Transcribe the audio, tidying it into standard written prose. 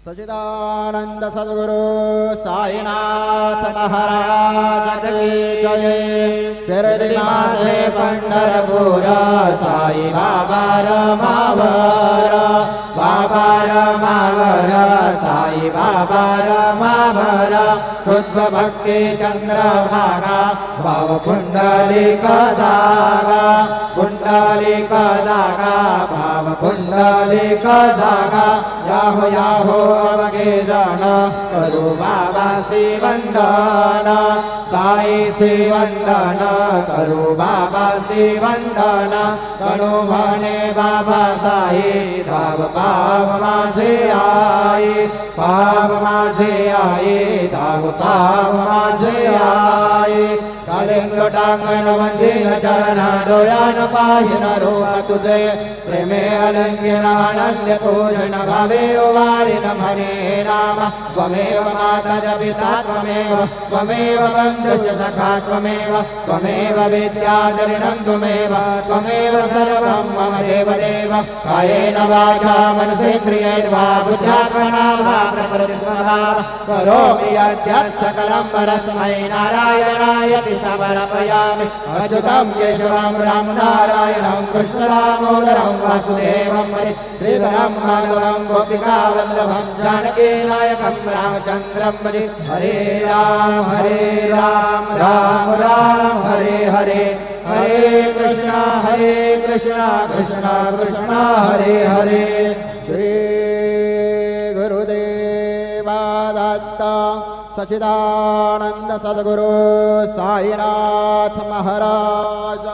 सच्चिदानंद सद्गुरु साईनाथ महाराज की जय। शिरडी माते पंढरपूर साई बाबा रमावर, बाबा रमावर साई बाबा रमावर। शुद्ध भक्ति चंद्रभागा भाव कुंडलिक धागा, कुंडलिक धागा भाव कुंडलिक धागा। याहो याहो अवगे जन करू बाबा श्री वंदन, साई श्री वंदन करू बाबा श्री वंदन। गणो म्हणे बाबा साई धाव पाव माझे आई, पाव माझे आई धाव पाव माझे आई। कालिंग टांगण वंदीन चरण डोळ्यान पाहिन रूप तुझे, प्रेमे अलंघ्यन आनंद पूर्ण भावे वाळीन म्हणे नाम। त्वमेव माता च पिता त्वमेव, त्वमेव बन्धुश्च सखा त्वमेव, त्वमेव विद्याधरिणं त्वमेव, त्वमेव सर्वं मम देवदेव। कायेन वाचा मनसेन्द्रियैर्वा बुद्ध्यात्मना वा प्रकृति स्वभाव करोमि यद्यत् सकलं परस्मै नारायणाय समर्पयामि। अच्युतं केशवं राम नारायणं कृष्ण दामोदरं वासुदेवं श्रीधरं माधवं गोपिकावल्लभं जानकी नायकं रामचन्द्रं भजे। हरे राम राम राम हरे हरे, हरे कृष्णा कृष्णा कृष्णा हरे हरे। श्री गुरुदेवा दत्त सच्चिदानंद सद्गुरु साईनाथ महाराज।